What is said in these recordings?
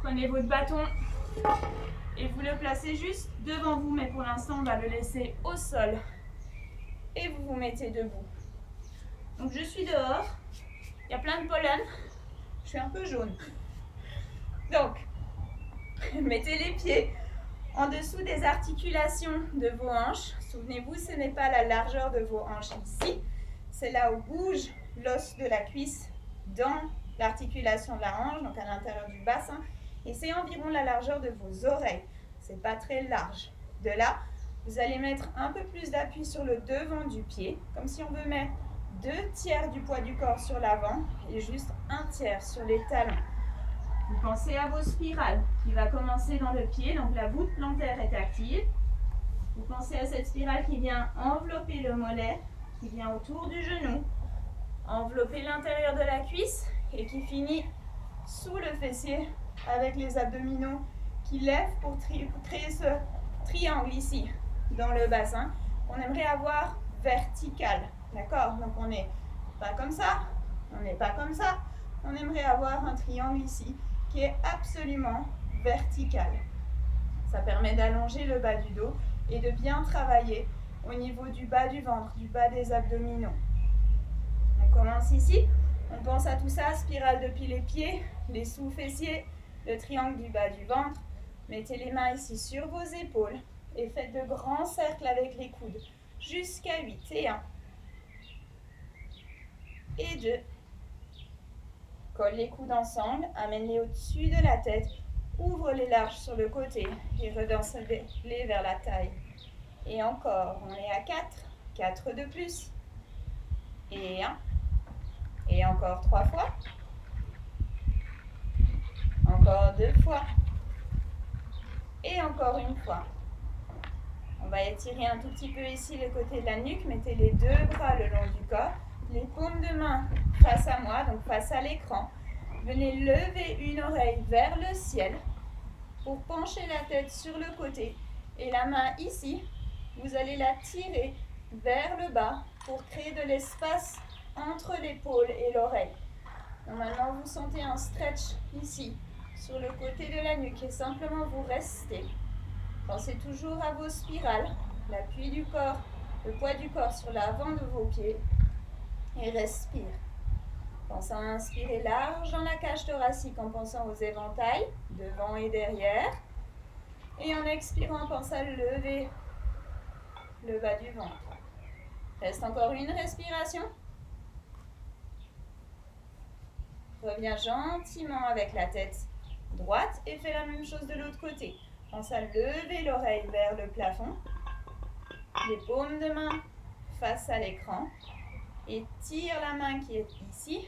Prenez votre bâton et vous le placez juste devant vous, mais pour l'instant, on va le laisser au sol. Et vous vous mettez debout. Donc, je suis dehors. Il y a plein de pollen. Je suis un peu jaune. Donc, mettez les pieds en dessous des articulations de vos hanches. Souvenez-vous, ce n'est pas la largeur de vos hanches ici. C'est là où bouge l'os de la cuisse dans l'articulation de la hanche, donc à l'intérieur du bassin. Et c'est environ la largeur de vos oreilles. C'est pas très large. De là, vous allez mettre un peu plus d'appui sur le devant du pied, comme si on veut mettre 2/3 du poids du corps sur l'avant et juste 1/3 sur les talons. Vous pensez à vos spirales qui va commencer dans le pied, donc la voûte plantaire est active. Vous pensez à cette spirale qui vient envelopper le mollet, qui vient autour du genou, envelopper l'intérieur de la cuisse et qui finit sous le fessier avec les abdominaux qui lèvent pour créer ce triangle ici dans le bassin qu'on aimerait avoir vertical. D'accord? Donc on n'est pas comme ça, on n'est pas comme ça. On aimerait avoir un triangle ici qui est absolument vertical. Ça permet d'allonger le bas du dos et de bien travailler au niveau du bas du ventre, du bas des abdominaux. On commence ici. On pense à tout ça, spirale depuis les pieds, les sous-fessiers, le triangle du bas du ventre. Mettez les mains ici sur vos épaules et faites de grands cercles avec les coudes jusqu'à 8. Et 1. Et 2. Colle les coudes ensemble, amène-les au-dessus de la tête, ouvre-les larges sur le côté et redensez-les vers la taille. Et encore, on est à 4. 4 de plus. Et 1. Et encore 3 fois. Encore 2 fois. Et encore une fois. On va étirer un tout petit peu ici le côté de la nuque. Mettez les 2 bras le long du corps. Les paumes de main face à moi, donc face à l'écran. Venez lever une oreille vers le ciel pour pencher la tête sur le côté. Et la main ici, vous allez la tirer vers le bas pour créer de l'espace entre l'épaule et l'oreille. Normalement, vous sentez un stretch ici, sur le côté de la nuque. Et simplement, vous restez. Pensez toujours à vos spirales, l'appui du corps, le poids du corps sur l'avant de vos pieds. Et respire. Pensez à inspirer large dans la cage thoracique en pensant aux éventails, devant et derrière. Et en expirant, pensez à lever le bas du ventre. Reste encore une respiration. Reviens gentiment avec la tête droite et fais la même chose de l'autre côté. Pense à lever l'oreille vers le plafond. Les paumes de main face à l'écran. Et tire la main qui est ici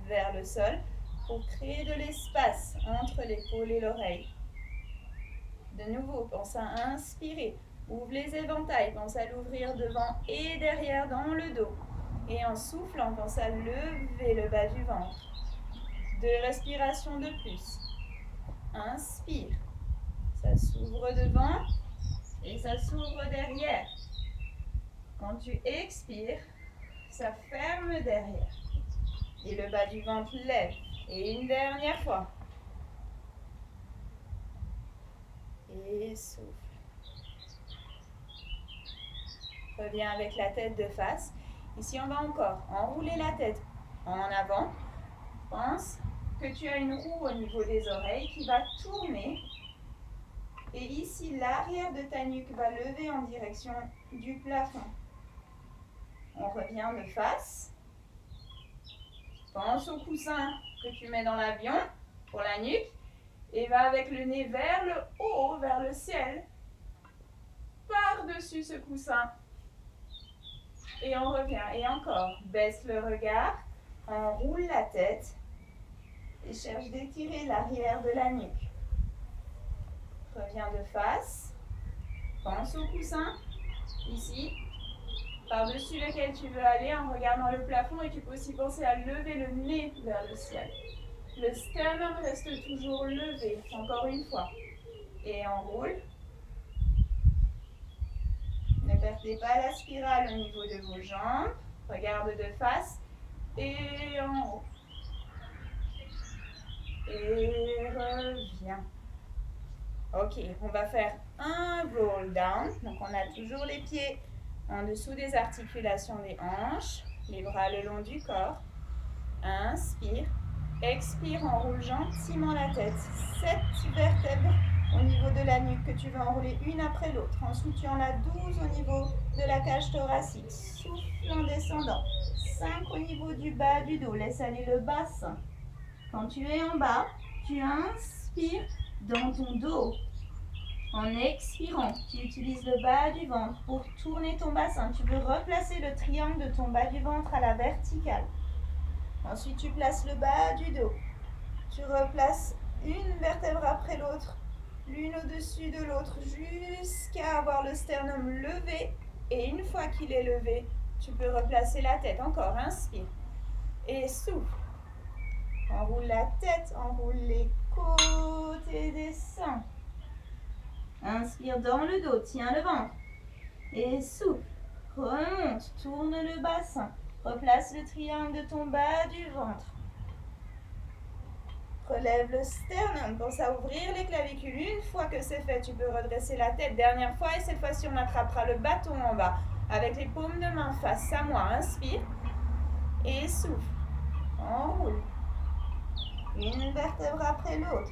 vers le sol pour créer de l'espace entre l'épaule et l'oreille. De nouveau, pense à inspirer. Ouvre les éventails, pense à l'ouvrir devant et derrière dans le dos. Et en soufflant, pense à lever le bas du ventre. 2 respirations de plus. Inspire. Ça s'ouvre devant et ça s'ouvre derrière. Quand tu expires, ça ferme derrière. Et le bas du ventre lève. Et une dernière fois. Et souffle. Reviens avec la tête de face. Ici, on va encore enrouler la tête en avant. Pense que tu as une roue au niveau des oreilles qui va tourner. Et ici, l'arrière de ta nuque va lever en direction du plafond. On revient de face. Pense au coussin que tu mets dans l'avion pour la nuque. Et va avec le nez vers le haut, vers le ciel. Par-dessus ce coussin. Et on revient. Et encore. Baisse le regard. Enroule la tête. Et cherche d'étirer l'arrière de la nuque. Reviens de face. Pense au coussin. Ici. Par-dessus lequel tu veux aller en regardant le plafond. Et tu peux aussi penser à lever le nez vers le ciel. Le sternum reste toujours levé. Encore une fois. Et enroule. Ne perdez pas la spirale au niveau de vos jambes. Regarde de face. Et en haut. Et reviens. Ok, on va faire un roll down. Donc, on a toujours les pieds en dessous des articulations des hanches, les bras le long du corps. Inspire. Expire, enroule gentiment la tête. 7 vertèbres au niveau de la nuque que tu vas enrouler une après l'autre. Ensuite, tu en as 12 au niveau de la cage thoracique. Souffle en descendant. 5 au niveau du bas du dos. Laisse aller le bassin. Quand tu es en bas, tu inspires dans ton dos. En expirant, tu utilises le bas du ventre pour tourner ton bassin. Tu veux replacer le triangle de ton bas du ventre à la verticale. Ensuite, tu places le bas du dos. Tu replaces une vertèbre après l'autre, l'une au-dessus de l'autre, jusqu'à avoir le sternum levé. Et une fois qu'il est levé, tu peux replacer la tête. Encore, inspire. Et souffle. Enroule la tête, enroule les côtes et descends. Inspire dans le dos, tiens le ventre. Et souffle. Remonte, tourne le bassin. Replace le triangle de ton bas du ventre. Relève le sternum, pense à ouvrir les clavicules. Une fois que c'est fait, tu peux redresser la tête. Dernière fois, et cette fois-ci, on attrapera le bâton en bas. Avec les paumes de main face à moi. Inspire. Et souffle. Enroule. Une vertèbre après l'autre.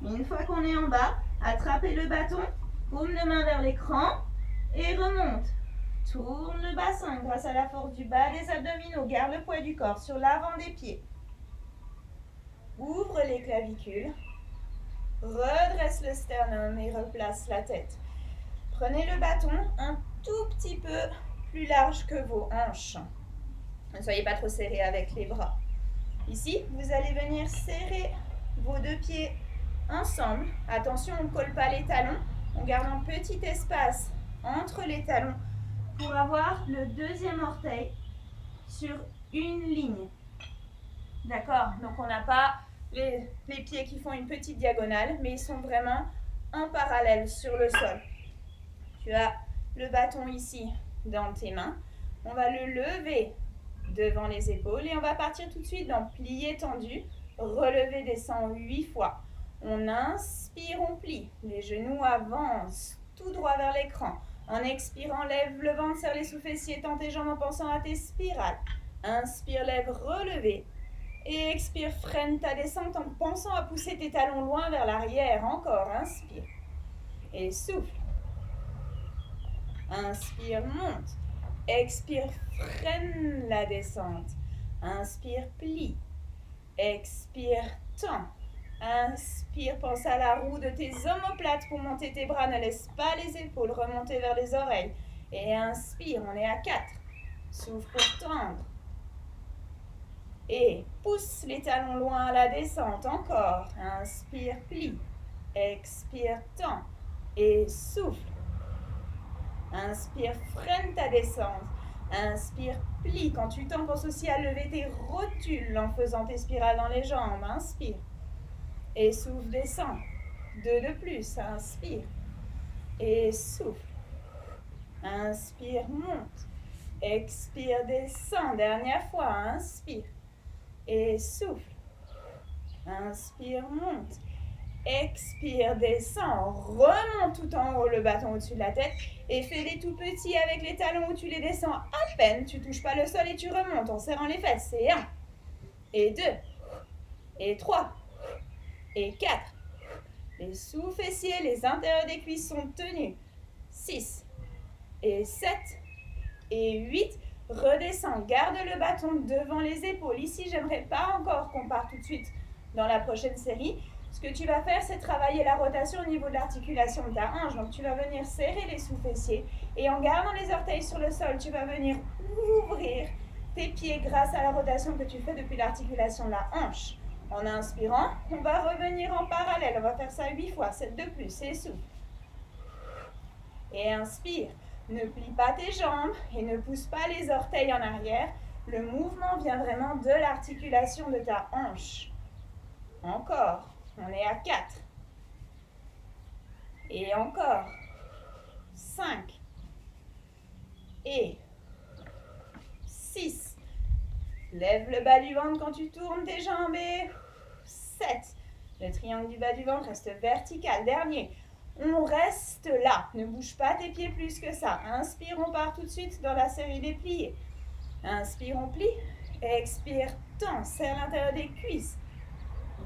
Une fois qu'on est en bas, attrapez le bâton, paume de main vers l'écran et remonte. Tourne le bassin grâce à la force du bas des abdominaux. Garde le poids du corps sur l'avant des pieds. Ouvre les clavicules. Redresse le sternum et replace la tête. Prenez le bâton un tout petit peu plus large que vos hanches. Ne soyez pas trop serré avec les bras. Ici, vous allez venir serrer vos deux pieds ensemble. Attention, on ne colle pas les talons. On garde un petit espace entre les talons pour avoir le deuxième orteil sur une ligne. D'accord? Donc, on n'a pas les pieds qui font une petite diagonale, mais ils sont vraiment en parallèle sur le sol. Tu as le bâton ici dans tes mains. On va le lever devant les épaules et on va partir tout de suite dans plié tendu, relevé, descend 8 fois. On inspire, on plie, les genoux avancent tout droit vers l'écran. En expirant, lève le ventre, serre les sous-fessiers, tends tes jambes en pensant à tes spirales. Inspire, lève, relevé. Et expire, freine ta descente en pensant à pousser tes talons loin vers l'arrière. Encore, inspire. Et souffle. Inspire, monte. Expire, freine la descente. Inspire, plie. Expire, tend. Inspire, pense à la roue de tes omoplates pour monter tes bras. Ne laisse pas les épaules remonter vers les oreilles. Et inspire, on est à 4. Souffle pour tendre. Et pousse les talons loin à la descente. Encore. Inspire, plie. Expire, tend. Et souffle. Inspire, freine ta descente. Inspire, plie. Quand tu tends, pense aussi à lever tes rotules en faisant tes spirales dans les jambes. Inspire. Et souffle, descend. 2 de plus. Inspire. Et souffle. Inspire, monte. Expire, descend. Dernière fois. Inspire. Et souffle. Inspire, monte. Expire, descend. Remonte tout en haut le bâton au-dessus de la tête. Et fais des tout petits avec les talons où tu les descends à peine. Tu ne touches pas le sol et tu remontes en serrant les fesses. C'est 1. Et 2. Et 3. Et 4. Les sous-fessiers, les intérieurs des cuisses sont tenus. 6. Et 7. Et 8. Redescends, garde le bâton devant les épaules. Ici, j'aimerais pas encore qu'on parte tout de suite dans la prochaine série. Ce que tu vas faire, c'est travailler la rotation au niveau de l'articulation de ta hanche. Donc, tu vas venir serrer les sous-fessiers et en gardant les orteils sur le sol, tu vas venir ouvrir tes pieds grâce à la rotation que tu fais depuis l'articulation de la hanche. En inspirant, on va revenir en parallèle. On va faire ça 8 fois, 7 de plus, et souffle. Et inspire. Ne plie pas tes jambes et ne pousse pas les orteils en arrière. Le mouvement vient vraiment de l'articulation de ta hanche. Encore. On est à 4. Et encore. 5. Et 6. Lève le bas du ventre quand tu tournes tes jambes et 7. Le triangle du bas du ventre reste vertical. Dernier. On reste là. Ne bouge pas tes pieds plus que ça. Inspire, on part tout de suite dans la série des pliés. Inspire, on plie. Expire, tends. Serre l'intérieur des cuisses.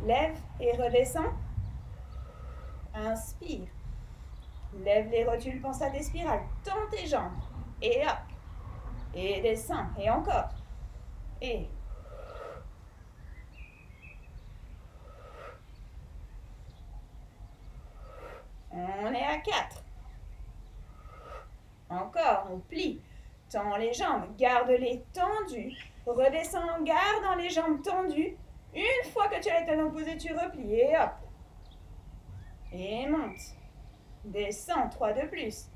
Lève et redescends. Inspire. Lève les rotules, pense à tes spirales. Tends tes jambes. Et hop. Et descends. Et encore. Et. On est à 4. Encore, on plie. Tends les jambes. Garde-les tendues. Redescends, gardant les jambes tendues. Une fois que tu as les talons posés, tu replies. Et hop. Et monte. Descends, 3 de plus.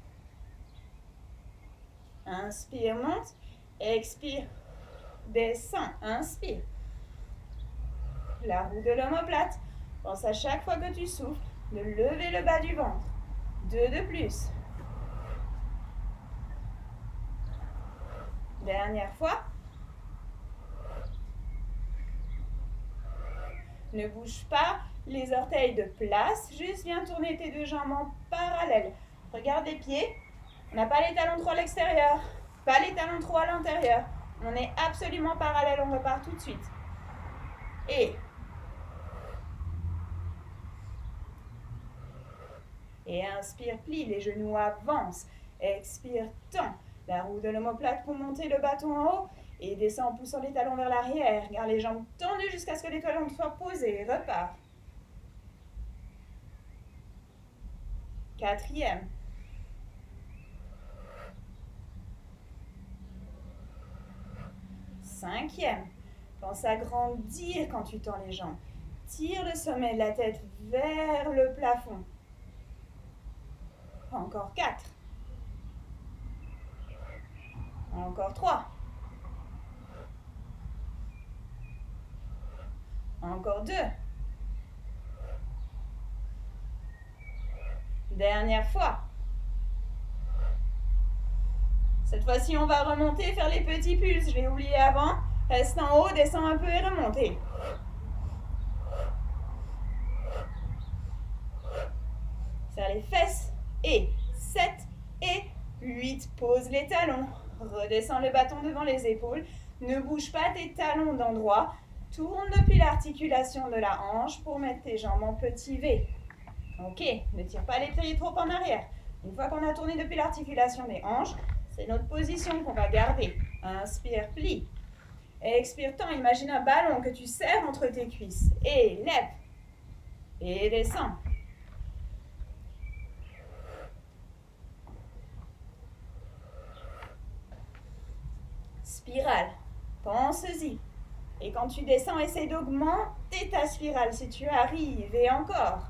Inspire, monte. Expire. Descends, inspire. La roue de l'omoplate. Pense à chaque fois que tu souffles de lever le bas du ventre. 2 de plus. Dernière fois. Ne bouge pas les orteils de place. Juste viens tourner tes deux jambes en parallèle. Regarde les pieds. On n'a pas les talons trop à l'extérieur. Pas les talons trop à l'intérieur. On est absolument parallèle. On repart tout de suite. Et inspire, plie, les genoux avancent. Expire, tends. La roue de l'omoplate pour monter le bâton en haut. Et descend en poussant les talons vers l'arrière. Garde les jambes tendues jusqu'à ce que les talons soient posés. Repars. 4e. 5e. Pense à grandir quand tu tends les jambes. Tire le sommet de la tête vers le plafond. Encore 4. Encore 3. Encore 2. Dernière fois. Cette fois-ci, on va remonter, faire les petits pulses. Je l'ai oublié avant. Reste en haut, descends un peu et remontez. Serre les fesses. Et 7 et 8. Pose les talons. Redescends le bâton devant les épaules. Ne bouge pas tes talons d'endroit. Tourne depuis l'articulation de la hanche pour mettre tes jambes en petit V. Ok, ne tire pas les pieds trop en arrière. Une fois qu'on a tourné depuis l'articulation des hanches, c'est notre position qu'on va garder. Inspire, plie. Expire, tends. Imagine un ballon que tu serres entre tes cuisses. Et lève. Et descends. Spirale. Pense-y. Et quand tu descends, essaie d'augmenter ta spirale si tu arrives. Et encore.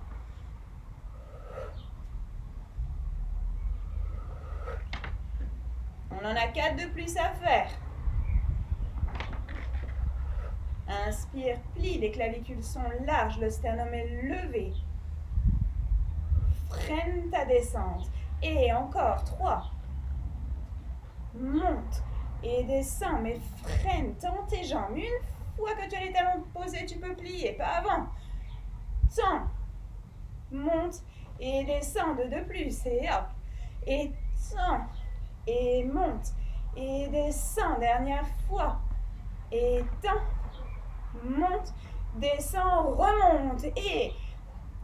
On en a 4 de plus à faire. Inspire, plie, les clavicules sont larges, le sternum est levé. Freine ta descente. Et encore 3. Monte et descends, mais freine, tends tes jambes. Une fois que tu as les talons posés, tu peux plier, pas avant. Tends, monte et descends de plus. Et hop. Et tends. Et monte. Et descends. Dernière fois. Et tends. Monte. Descends. Remonte. Et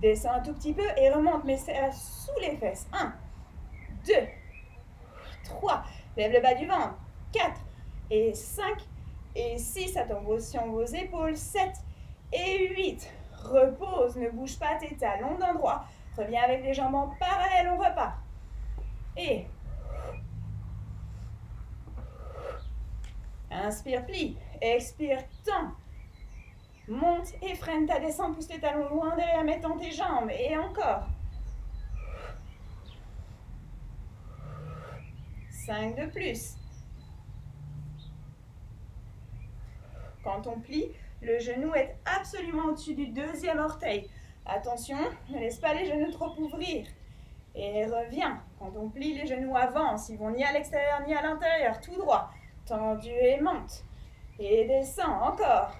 descends un tout petit peu et remonte. Mais c'est sous les fesses. 1, 2, 3. Lève le bas du ventre. 4 et 5 et 6. Attention vos épaules. 7 et 8. Repose. Ne bouge pas tes talons d'endroit. Reviens avec les jambes en parallèle. On repart. Et inspire, plie. Expire, tends. Monte et freine ta descente. Pousse les talons loin derrière, mettant tes jambes. Et encore. 5 de plus. Quand on plie, le genou est absolument au-dessus du deuxième orteil. Attention, ne laisse pas les genoux trop ouvrir. Et reviens. Quand on plie, les genoux avancent. Ils vont ni à l'extérieur ni à l'intérieur. Tout droit. Tendu et monte. Et descend encore.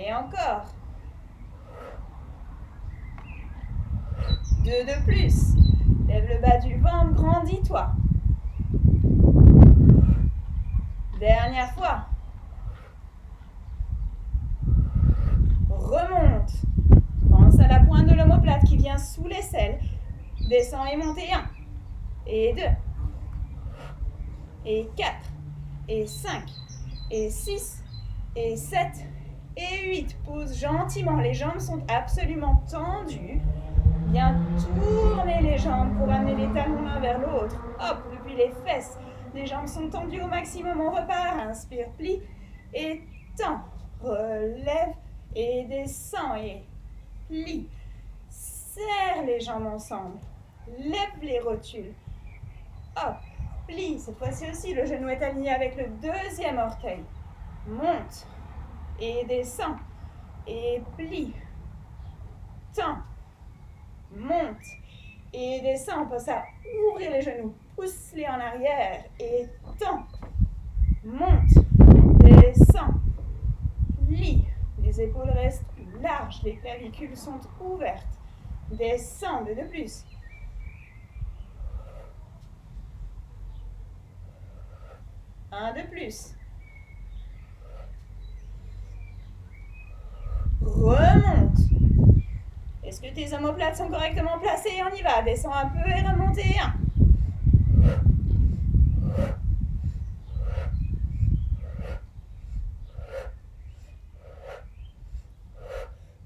Et encore. 2 de plus. Lève le bas du ventre, grandis-toi. Dernière fois. Remonte. Pense à la pointe de l'omoplate qui vient sous l'aisselle. Descends et monte. 1. Et 2. Et 4. Et 5. Et 6. Et 7. Et 8. Pose gentiment. Les jambes sont absolument tendues. Bien tourner les jambes pour amener les talons l'un vers l'autre. Hop, depuis les fesses. Les jambes sont tendues au maximum. On repart. Inspire, plie. Et tend. Relève. Et descend. Et plie. Serre les jambes ensemble. Lève les rotules. Hop, plie. Cette fois-ci aussi, le genou est aligné avec le deuxième orteil. Monte. Et descend. Et plie. Tend. Monte. Et descend. Pense à ouvrir les genoux. Pousse-les en arrière. Et tend. Monte. Descend. Plie. Les épaules restent larges. Les clavicules sont ouvertes. Descend. 2 de plus. Un de plus. Remonte. Est-ce que tes omoplates sont correctement placées? On y va. Descends un peu et remontez. 1.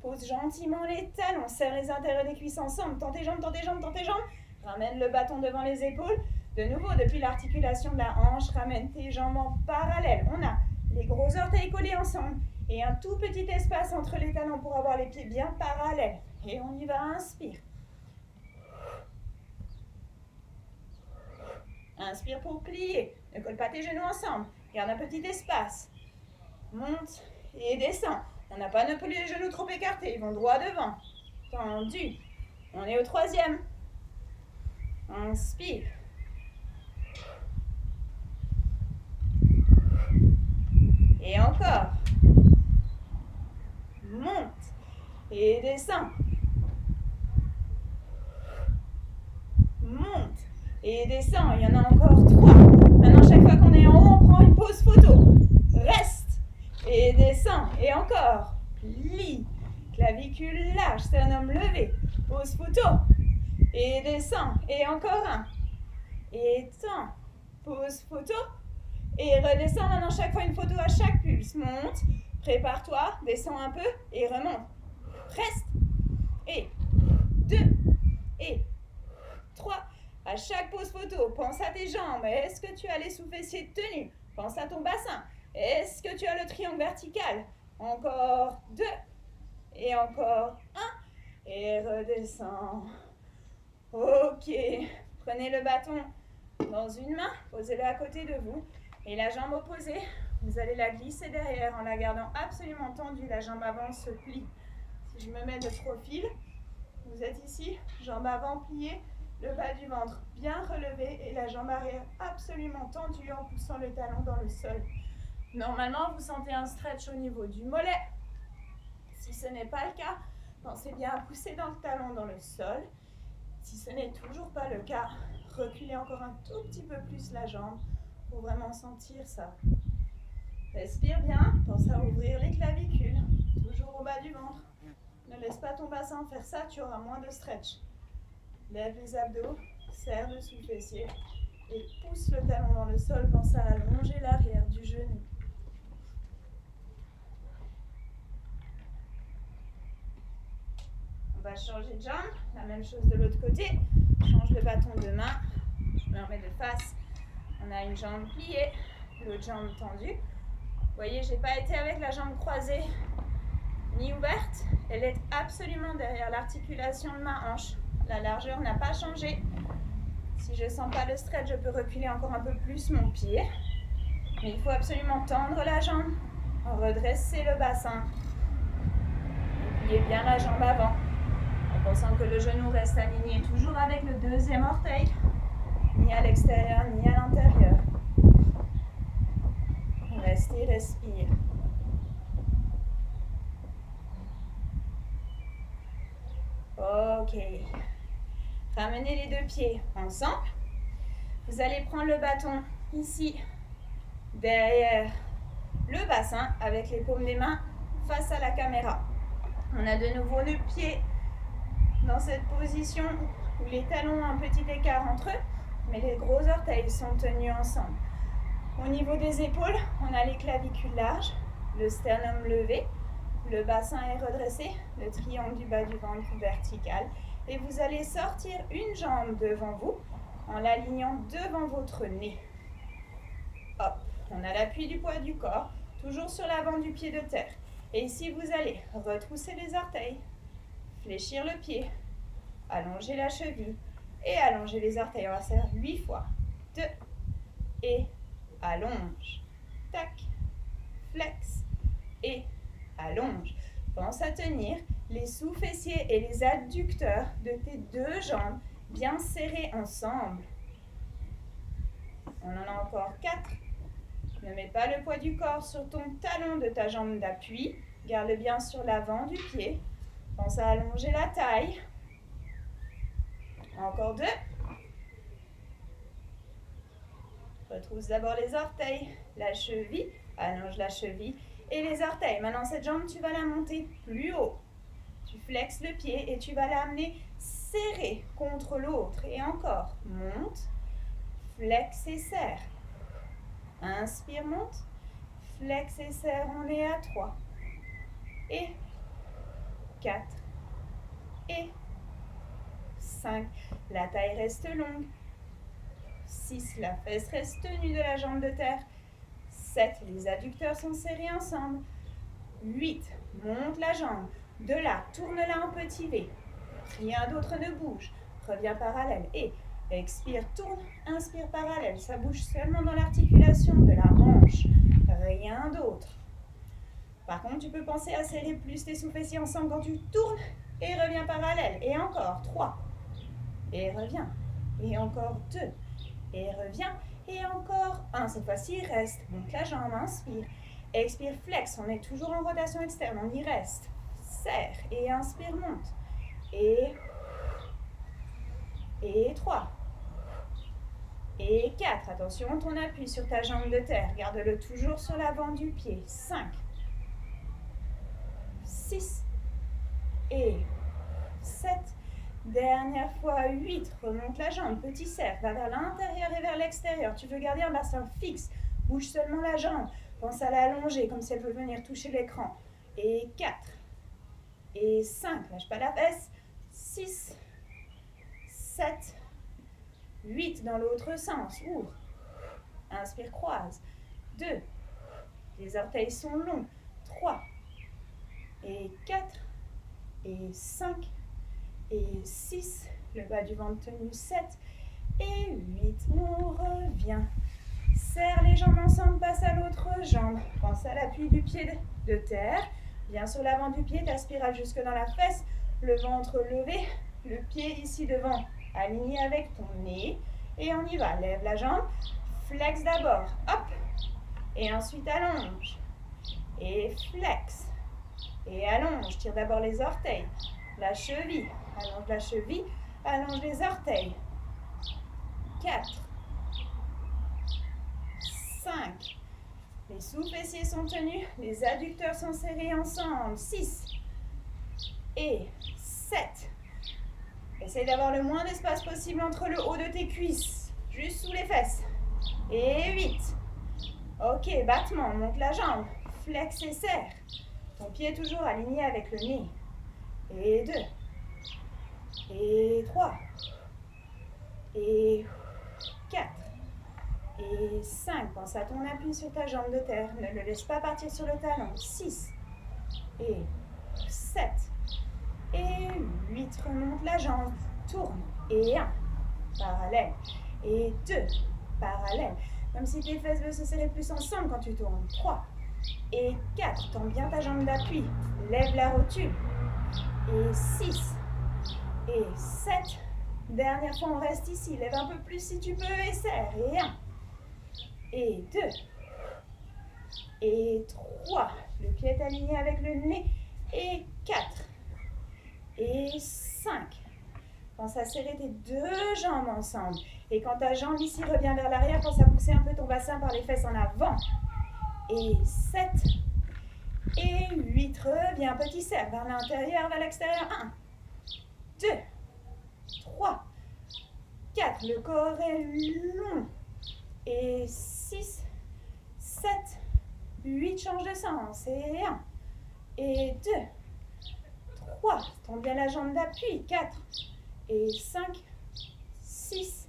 Pose gentiment les talons. Serre les intérieurs des cuisses ensemble. Tends tes jambes, tends tes jambes, tends tes jambes. Ramène le bâton devant les épaules. De nouveau, depuis l'articulation de la hanche, ramène tes jambes en parallèle. On a les gros orteils collés ensemble et un tout petit espace entre les talons pour avoir les pieds bien parallèles. Et on y va, inspire. Inspire pour plier. Ne colle pas tes genoux ensemble. Garde un petit espace. Monte et descends. On n'a pas non plus les genoux trop écartés. Ils vont droit devant. Tendu. On est au 3e. Inspire. Et encore. Monte. Et descend. Monte. Et descend. Il y en a encore 3. Maintenant, chaque fois qu'on est en haut, on prend une pause photo. Reste. Et descend. Et encore. Plie. Clavicule large. Sternum levé. Pause photo. Et descend. Et encore un. Et tend. Pause photo. Et redescends. Maintenant, chaque fois une photo à chaque pulse. Monte. Prépare-toi. Descends un peu. Et remonte. Reste. Et 2. Et 3. À chaque pause photo, pense à tes jambes. Est-ce que tu as les sous-fessiers tenus? Pense à ton bassin. Est-ce que tu as le triangle vertical? Encore 2. Et encore 1. Et redescends. Ok. Prenez le bâton dans une main. Posez-le à côté de vous. Et la jambe opposée, vous allez la glisser derrière en la gardant absolument tendue. La jambe avant se plie. Si je me mets de profil, vous êtes ici, jambe avant pliée. Le bas du ventre bien relevé et la jambe arrière absolument tendue en poussant le talon dans le sol. Normalement, vous sentez un stretch au niveau du mollet. Si ce n'est pas le cas, pensez bien à pousser dans le talon dans le sol. Si ce n'est toujours pas le cas, reculez encore un tout petit peu plus la jambe pour vraiment sentir ça. Respire bien, pense à ouvrir les clavicules, toujours au bas du ventre. Ne laisse pas ton bassin faire ça, tu auras moins de stretch. Lève les abdos, serre le sous-fessier et pousse le talon dans le sol. Pense à allonger l'arrière du genou. On va changer de jambe, la même chose de l'autre côté. Change le bâton de main, je me remets de face. On a une jambe pliée, l'autre jambe tendue. Vous voyez, je n'ai pas été avec la jambe croisée ni ouverte. Elle est absolument derrière l'articulation de ma hanche. La largeur n'a pas changé. Si je ne sens pas le stretch, je peux reculer encore un peu plus mon pied. Mais il faut absolument tendre la jambe, redresser le bassin. Et plier bien la jambe avant. En pensant que le genou reste aligné toujours avec le deuxième orteil. Ni à l'extérieur, ni à l'intérieur. Restez, respire. Ok. Ramenez les deux pieds ensemble. Vous allez prendre le bâton ici, derrière le bassin, avec les paumes des mains face à la caméra. On a de nouveau nos pieds dans cette position où les talons ont un petit écart entre eux, mais les gros orteils sont tenus ensemble. Au niveau des épaules, on a les clavicules larges, le sternum levé, le bassin est redressé, le triangle du bas du ventre vertical. Et vous allez sortir une jambe devant vous en l'alignant devant votre nez. Hop, on a l'appui du poids du corps, toujours sur l'avant du pied de terre. Et ici, vous allez retrousser les orteils, fléchir le pied, allonger la cheville et allonger les orteils. On va faire 8 fois. 2 et allonge. Tac, flex et allonge. Pense à tenir les sous-fessiers et les adducteurs de tes deux jambes bien serrés ensemble. On en a encore 4. Ne mets pas le poids du corps sur ton talon de ta jambe d'appui. Garde bien sur l'avant du pied. Pense à allonger la taille. Encore 2. Retrousse d'abord les orteils, la cheville, allonge la cheville et les orteils. Maintenant, cette jambe, tu vas la monter plus haut. Tu flexes le pied et tu vas l'amener serré contre l'autre. Et encore, monte, flex et serre. Inspire, monte, flex et serre, on est à 3. Et 4. Et 5. La taille reste longue. 6. La fesse reste tenue de la jambe de terre. 7. Les adducteurs sont serrés ensemble. 8. Monte la jambe. De là, tourne-la en petit V. Rien d'autre ne bouge. Reviens parallèle. Et expire, tourne. Inspire parallèle. Ça bouge seulement dans l'articulation de la hanche. Rien d'autre. Par contre, tu peux penser à serrer plus tes sous-fessiers ensemble quand tu tournes. Et reviens parallèle. Et encore 3. Et reviens. Et encore 2. Et reviens. Et encore 1. Cette fois-ci, reste. Monte la jambe. Inspire. Expire, flex. On est toujours en rotation externe. On y reste. Serre. Et inspire, monte. Et 3. Et 4. Attention, ton appui sur ta jambe de terre. Garde-le toujours sur l'avant du pied. 5. 6. Et 7. Dernière fois, 8. Remonte la jambe. Petit cercle. Va vers l'intérieur et vers l'extérieur. Tu veux garder un bassin fixe. Bouge seulement la jambe. Pense à l'allonger comme si elle veut venir toucher l'écran. Et 4. Et 5. Lâche pas la fesse. 6. 7. 8 dans l'autre sens. Ouvre. Inspire, croise. 2. Les orteils sont longs. 3. Et 4. Et 5. Et 6. Le bas du ventre tenu. 7. Et 8. On revient. Serre les jambes ensemble, passe à l'autre jambe. Pense à l'appui du pied de terre. Viens sur l'avant du pied, ta spirale jusque dans la fesse. Le ventre levé. Le pied ici devant, aligné avec ton nez. Et on y va. Lève la jambe. Flex d'abord. Hop. Et ensuite allonge. Et flex. Et allonge. Tire d'abord les orteils. La cheville. Allonge la cheville. Allonge les orteils. 4. 5. Les sous-fessiers sont tenus. Les adducteurs sont serrés ensemble. 6. Et 7. Essaye d'avoir le moins d'espace possible entre le haut de tes cuisses. Juste sous les fesses. Et 8. Ok, battement. Monte la jambe. Flex et serre. Ton pied est toujours aligné avec le nez. Et 2. Et 3. Et 4. Et 5. Pense à ton appui sur ta jambe de terre. Ne le laisse pas partir sur le talon. 6. Et 7. Et 8. Remonte la jambe. Tourne. Et 1. Parallèle. Et 2. Parallèle. Comme si tes fesses veulent se serrer plus ensemble quand tu tournes. 3. Et 4. Tends bien ta jambe d'appui. Lève la rotule. Et 6. Et 7. Dernière fois, on reste ici. Lève un peu plus si tu peux et serre. Et 1. Et 2. Et 3. Le pied est aligné avec le nez. Et 4. Et 5. 5. Pense à serrer tes deux jambes ensemble. Et quand ta jambe ici revient vers l'arrière, pense à pousser un peu ton bassin par les fesses en avant. Et 7. Et 8. Reviens, petit cercle, vers l'intérieur, vers l'extérieur. 1, 2, 3, 4. Le corps est long. Et 6, 7, 8. Change de sens. Et 1, et 2, 3. Tends bien la jambe d'appui. 4, et 5, 6,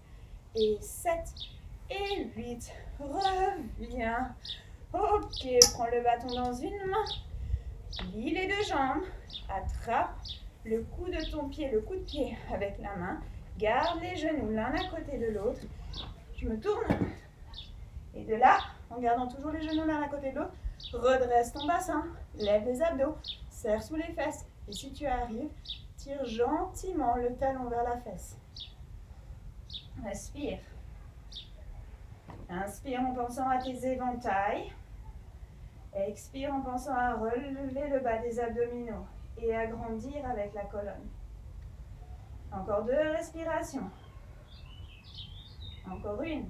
et 7, et 8. Reviens. Ok, prends le bâton dans une main. Plie les deux jambes. Attrape le coup de ton pied, le coup de pied avec la main. Garde les genoux l'un à côté de l'autre. Je me tourne. Et de là, en gardant toujours les genoux l'un à côté de l'autre, redresse ton bassin. Lève les abdos. Serre sous les fesses. Et si tu arrives, tire gentiment le talon vers la fesse. Respire. Inspire en pensant à tes éventails. Expire en pensant à relever le bas des abdominaux et agrandir avec la colonne. Encore 2 respirations. Encore une.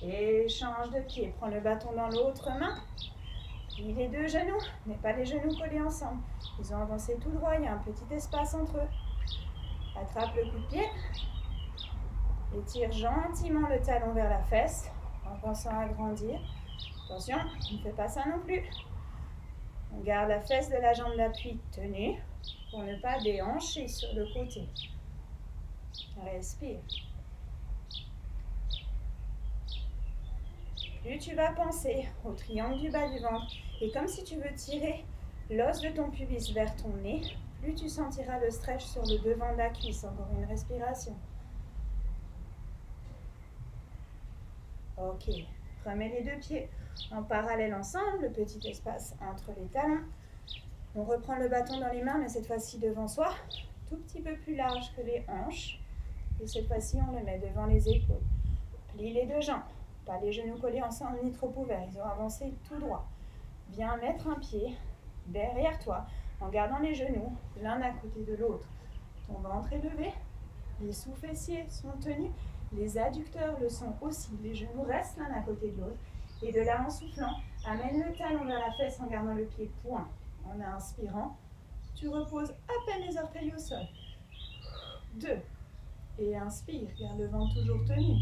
Et change de pied. Prends le bâton dans l'autre main. Plie les deux genoux. Mais pas les genoux collés ensemble. Ils ont avancé tout droit. Il y a un petit espace entre eux. Attrape le coup de pied. Et tire gentiment le talon vers la fesse. En pensant à grandir. Attention, ne fais pas ça non plus. On garde la fesse de la jambe d'appui tenue pour ne pas déhancher sur le côté. Respire. Plus tu vas penser au triangle du bas du ventre et comme si tu veux tirer l'os de ton pubis vers ton nez, plus tu sentiras le stretch sur le devant de la cuisse. Encore une respiration. Ok. Remets les deux pieds en parallèle ensemble, le petit espace entre les talons. On reprend le bâton dans les mains, mais cette fois-ci devant soi, tout petit peu plus large que les hanches. Et cette fois-ci, on le met devant les épaules. Plie les deux jambes, pas les genoux collés ensemble ni trop ouverts, ils ont avancé tout droit. Viens mettre un pied derrière toi, en gardant les genoux l'un à côté de l'autre. Ton ventre est levé, les sous-fessiers sont tenus. Les adducteurs le sont aussi. Les genoux restent l'un à côté de l'autre. Et de là, en soufflant, amène le talon vers la fesse en gardant le pied point. En inspirant, tu reposes à peine les orteils au sol. 2. Et inspire. Garde le ventre toujours tenu.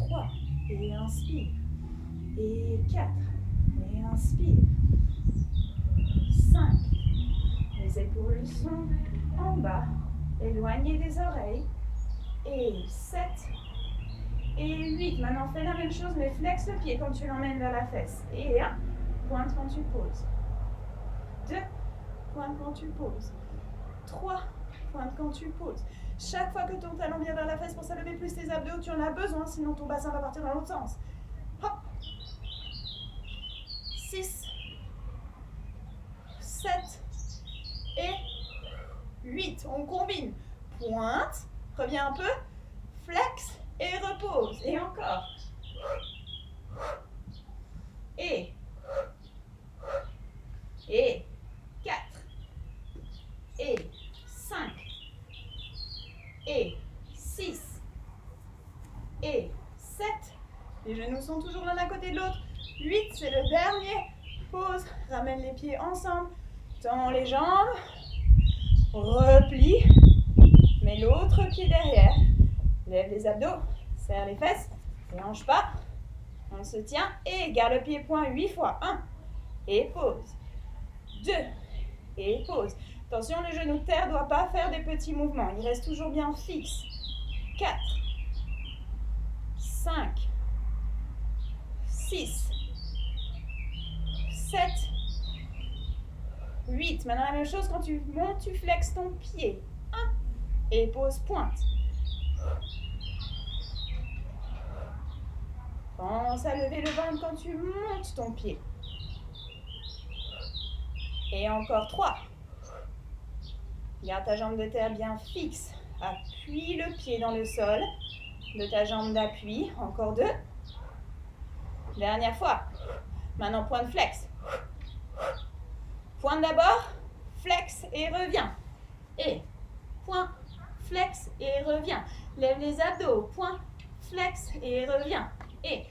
3. Et inspire. Et 4. Et inspire. 5. Les épaules sont en bas, éloignées des oreilles. Et 7. Et 8. Maintenant, fais la même chose, mais flexe le pied quand tu l'emmènes vers la fesse. Et 1. Pointe quand tu poses. 2. Pointe quand tu poses. 3. Pointe quand tu poses. Chaque fois que ton talon vient vers la fesse pour ça lever plus tes abdos, tu en as besoin, sinon ton bassin va partir dans l'autre sens. Hop. 6. 7. Et 8. On combine. Pointe. Reviens un peu. Flex. Et repose. Et encore. Et 4. Et 5. Et 6. Et 7. Les genoux sont toujours l'un à côté de l'autre. 8, c'est le dernier. Pause. Ramène les pieds ensemble. Tends les jambes. Replie. Mets l'autre pied derrière. Lève les abdos, serre les fesses, ne hanche pas. On se tient et garde le pied point 8 fois. 1. Et pause. 2. Et pause. Attention, le genou de terre ne doit pas faire des petits mouvements. Il reste toujours bien fixe. 4. 5. 6. 7. 8. Maintenant la même chose, quand tu montes, tu flexes ton pied. 1. Et pause, pointe. Pense à lever le ventre quand tu montes ton pied. Et encore 3. Garde ta jambe de terre bien fixe. Appuie le pied dans le sol de ta jambe d'appui. Encore 2. Dernière fois. Maintenant, pointe flex. Pointe d'abord. flex et reviens. Et point, flex et reviens. Lève les abdos, point, flex et reviens. Et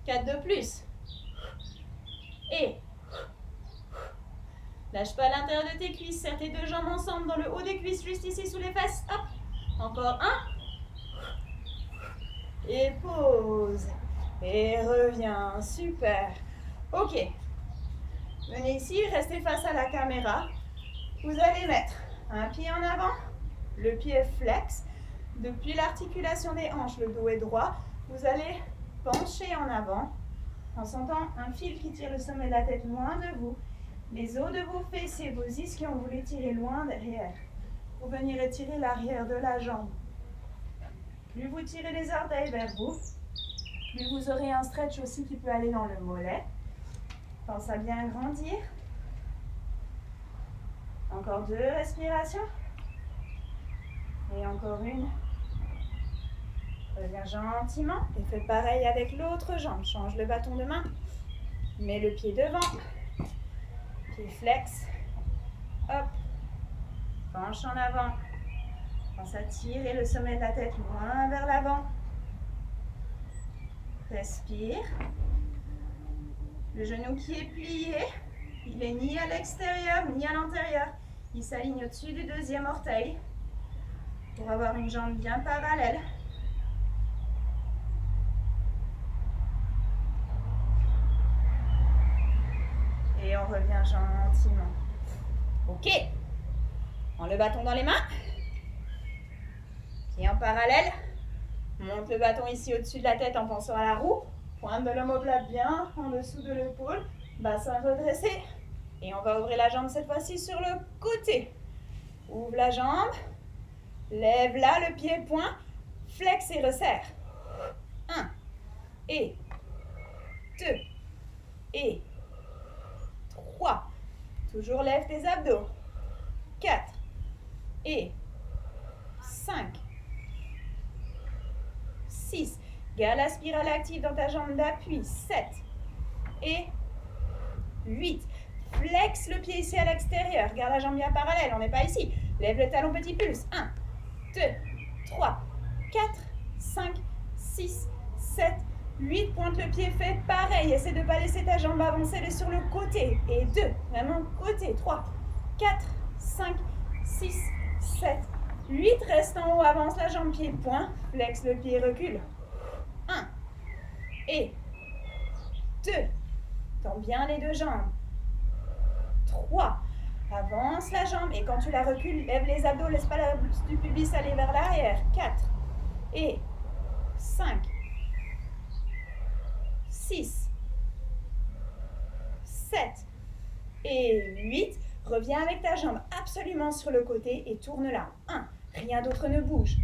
4 de plus. Et lâche pas l'intérieur de tes cuisses, serre tes deux jambes ensemble dans le haut des cuisses, juste ici sous les fesses. Hop, encore un. Et pause. Et reviens, super. Ok. Venez ici, restez face à la caméra. Vous allez mettre un pied en avant, le pied flex. Depuis l'articulation des hanches, le dos est droit. Vous allez pencher en avant en sentant un fil qui tire le sommet de la tête loin de vous. Les os de vos fessiers, vos ischions, vous les tirez loin derrière. Vous venez étirer l'arrière de la jambe. Plus vous tirez les orteils vers vous, plus vous aurez un stretch aussi qui peut aller dans le mollet. Pense à bien grandir. Encore 2 respirations. Et encore une. Reviens gentiment et fais pareil avec l'autre jambe. Change le bâton de main. Mets le pied devant. Pied flex. Hop. Penche en avant. Pense à tirer le sommet de la tête loin vers l'avant. Respire. Le genou qui est plié, il n'est ni à l'extérieur ni à l'intérieur. Il s'aligne au-dessus du deuxième orteil pour avoir une jambe bien parallèle. Et on revient gentiment. Ok. Prends le bâton dans les mains. Pied en parallèle. Monte le bâton ici au-dessus de la tête en pensant à la roue. Pointe de l'omoplate bien en dessous de l'épaule. Bassin redressé. Et on va ouvrir la jambe cette fois-ci sur le côté. Ouvre la jambe. Lève là le pied point. Flex et resserre. 1. Et 2. Et 3. Toujours lève tes abdos. 4. Et 5. 6. Garde la spirale active dans ta jambe d'appui. 7. Et 8. Flex le pied ici à l'extérieur. Garde la jambe bien parallèle. On n'est pas ici. Lève le talon petit pulse. 1, 2, 3, 4, 5, 6, 7, 8. Pointe le pied. Fais pareil. Essaie de ne pas laisser ta jambe avancer. Elle est sur le côté. Et 2. Vraiment côté. 3, 4, 5, 6, 7, 8. Reste en haut. Avance la jambe pied point. Flex le pied. Recule. 1 et 2. Tends bien les deux jambes. 3. Avance la jambe et quand tu la recules, lève les abdos, laisse pas la blouse du pubis aller vers l'arrière. 4 et 5. 6. 7 et 8. Reviens avec ta jambe absolument sur le côté et tourne-la. 1. Rien d'autre ne bouge.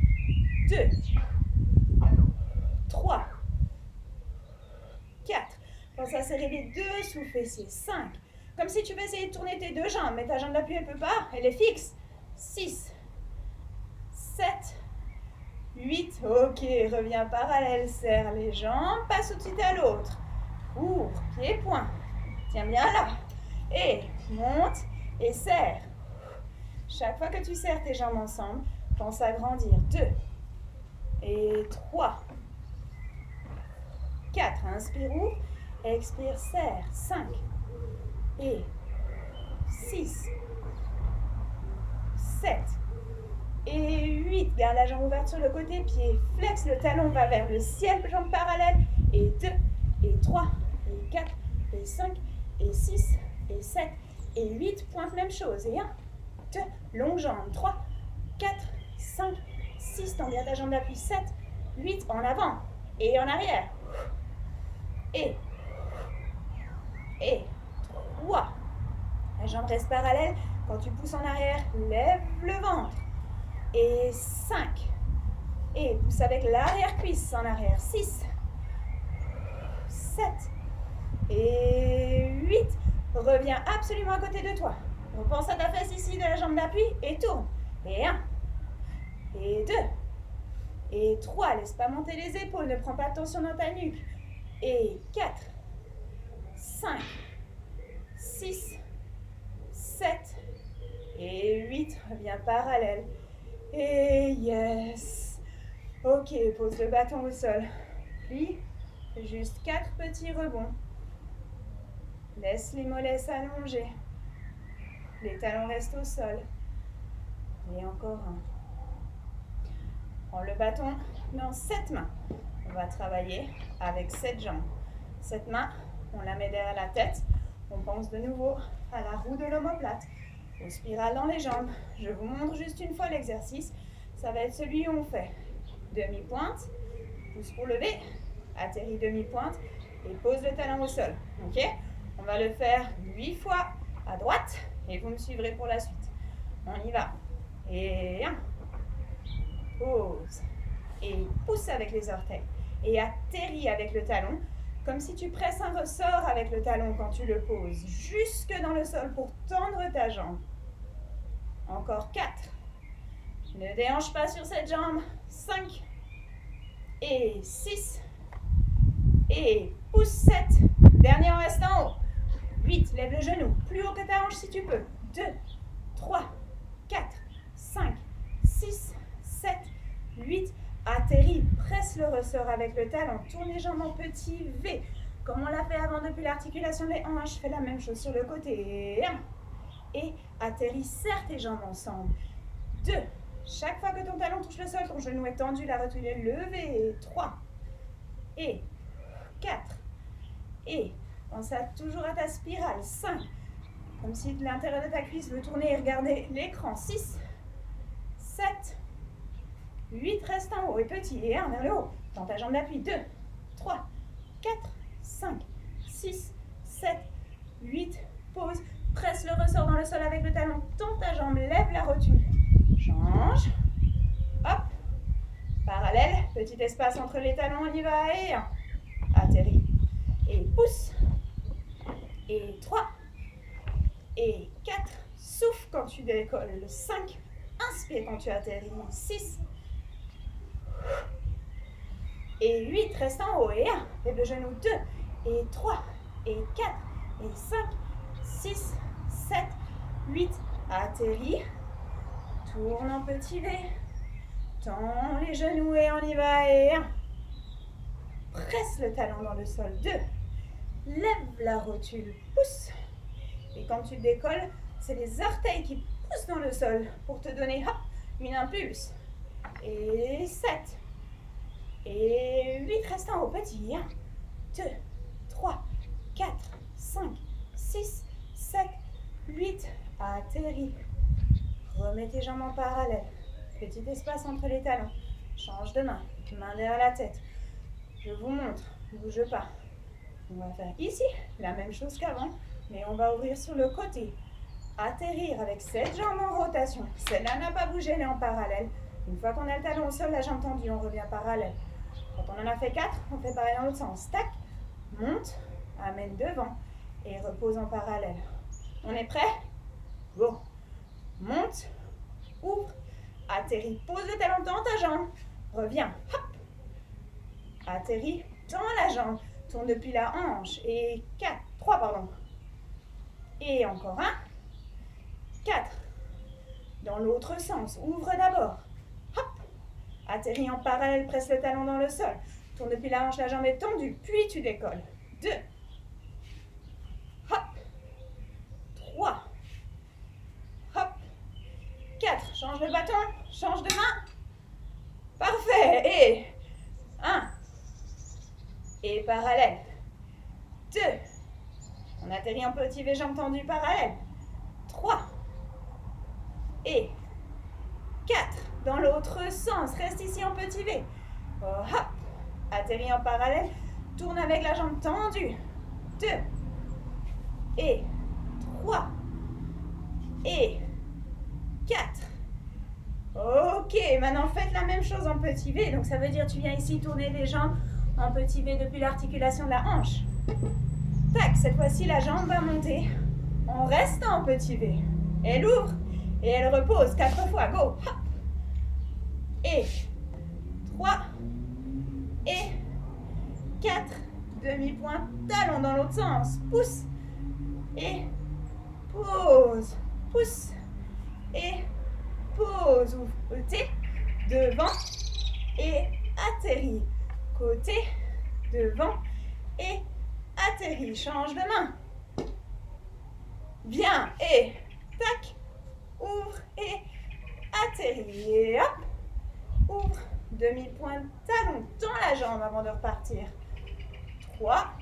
2. 3, 4. Pense à serrer les deux sous-fessiers. 5. Comme si tu veux essayer de tourner tes deux jambes, mais ta jambe d'appui, elle ne peut pas. Elle est fixe. 6, 7, 8. Ok, reviens parallèle. Serre les jambes, passe au-dessus à l'autre. Ouvre, pied-point. Tiens bien là. Et monte et serre. Chaque fois que tu serres tes jambes ensemble, pense à grandir. 2 et 3. 4. Inspire, ouvre. Expire, serre. 5 et 6. 7 et 8. Garde la jambe ouverte sur le côté. Pied flex. Le talon va vers le ciel. Jambe parallèle. Et 2 et 3 et 4 et 5 et 6 et 7 et 8. Pointe, même chose. Et 1, 2. Longue jambe. 3, 4, 5, 6. Tends bien ta jambe d'appui. 7, 8. En avant et en arrière. Et 3. La jambe reste parallèle. Quand tu pousses en arrière, lève le ventre. Et 5. Et pousse avec l'arrière-cuisse en arrière. 6. 7. Et 8. Reviens absolument à côté de toi. Repense à ta fesse ici de la jambe d'appui et tourne. Et 1. Et 2. Et 3. Laisse pas monter les épaules. Ne prends pas de tension dans ta nuque. Et 4, 5, 6, 7 et 8. Reviens parallèle. Et yes. Ok, pose le bâton au sol. Puis, juste 4 petits rebonds. Laisse les mollets s'allonger. Les talons restent au sol. Et encore un. Prends le bâton dans 7 mains. On va travailler avec 7 jambes. Cette main, on la met derrière la tête. On pense de nouveau à la roue de l'omoplate, aux spirales dans les jambes. Je vous montre juste une fois l'exercice. Ça va être celui où on fait demi-pointe, pouce pour lever, atterrit demi-pointe et pose le talon au sol. Ok? On va le faire 8 fois à droite et vous me suivrez pour la suite. On y va. Et 1. Pose. Et pousse avec les orteils. Et atterris avec le talon, comme si tu presses un ressort avec le talon quand tu le poses, jusque dans le sol pour tendre ta jambe. Encore 4. Ne déhanche pas sur cette jambe. 5. Et 6. Et pousse 7. Dernier, on reste en haut. 8. Lève le genou. Plus haut que ta hanche si tu peux. 2, 3, 4, 5, 6, 7, 8. Atterris, presse le ressort avec le talon, tourne les jambes en petit V. Comme on l'a fait avant depuis l'articulation des hanches, fais la même chose sur le côté. 1. Et atterris, serre tes jambes ensemble. 2. Chaque fois que ton talon touche le sol, ton genou est tendu, la rotule est levée. 3. Et 4. Et pense toujours à ta spirale. 5. Comme si l'intérieur de ta cuisse veut tourner et regarder l'écran. 6. 7. 8, reste en haut et petit, et 1 vers le haut. Dans ta jambe d'appui, 2, 3, 4, 5, 6, 7, 8, pause. Presse le ressort dans le sol avec le talon. Tends ta jambe, lève la rotule. Change. Hop. Parallèle, petit espace entre les talons, on y va, et 1. Atterris. Et pousse. Et 3. Et 4. Souffle quand tu décolles. 5. Inspire quand tu atterris. 6. Et 8, reste en haut. Et 1, lève le genou. 2, et 3, et 4, et 5, 6, 7, 8. Atterris. Tourne en petit V. Tends les genoux et on y va. Et 1. Presse le talon dans le sol. 2. Lève la rotule. Pousse. Et quand tu décolles, c'est les orteils qui poussent dans le sol pour te donner hop, une impulse. Et 7. Et 8, reste en haut, petit. 1, 2, 3, 4, 5, 6, 7, 8. Atterris. Remets tes jambes en parallèle. Petit espace entre les talons. Change de main. Main derrière la tête. Je vous montre. Ne bouge pas. On va faire ici la même chose qu'avant, mais on va ouvrir sur le côté. Atterrir avec cette jambe en rotation. Celle-là n'a pas bougé, elle est en parallèle. Une fois qu'on a le talon au sol, la jambe tendue, on revient parallèle. Quand on en a fait 4, on fait pareil dans l'autre sens. Tac, monte, amène devant et repose en parallèle. On est prêt? Go. Monte, ouvre, atterris, pose le talon dans ta jambe. Reviens, hop. Atterris dans la jambe. Tourne depuis la hanche. Et 3, pardon. Et encore 1. 4. Dans l'autre sens. Ouvre d'abord. Hop. Atterris en parallèle, presse le talon dans le sol. Tourne depuis la hanche, la jambe est tendue. Puis tu décolles. 2. Hop. 3. Hop. 4. Change de bâton. Change de main. Parfait. Et 1. Et parallèle. 2. On atterrit en petit V, jambes tendues, parallèle. 3. Et 4. Dans l'autre sens. Reste ici en petit V. Oh, hop. Atterris en parallèle. Tourne avec la jambe tendue. 2. Et 3. Et 4. Ok, maintenant faites la même chose en petit V. Donc ça veut dire tu viens ici tourner les jambes en petit V depuis l'articulation de la hanche. Tac, cette fois-ci la jambe va monter en restant en petit V. Elle ouvre et elle repose 4 fois. Go. Hop. Et 3. Et 4. Demi-pointe, talon dans l'autre sens. Pousse. Et pose. pousse et pose. Ouvre côté, devant et atterrit. Côté, devant et atterrit. Change de main. Bien, et tac, ouvre et atterrit. Et hop, ouvre, demi-pointe talon, tends la jambe avant de repartir. 3,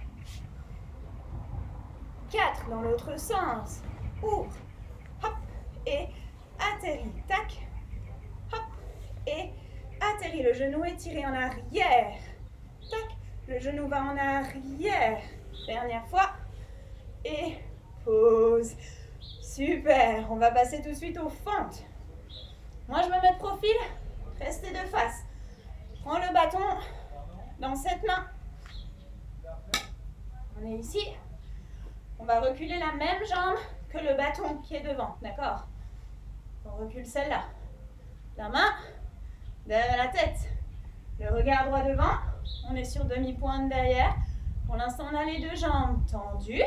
4, dans l'autre sens. Ouvre, hop, et atterrit. Tac, hop, et atterrit. Le genou est tiré en arrière. Tac, le genou va en arrière. Dernière fois. Et pause. Super. On va passer tout de suite aux fentes. Moi, je me mets de profil. Restez de face. Prends le bâton dans cette main. On est ici. On va reculer la même jambe que le bâton qui est devant. D'accord? On recule celle-là. La main derrière la tête. Le regard droit devant. On est sur demi-pointe derrière. Pour l'instant, on a les deux jambes tendues.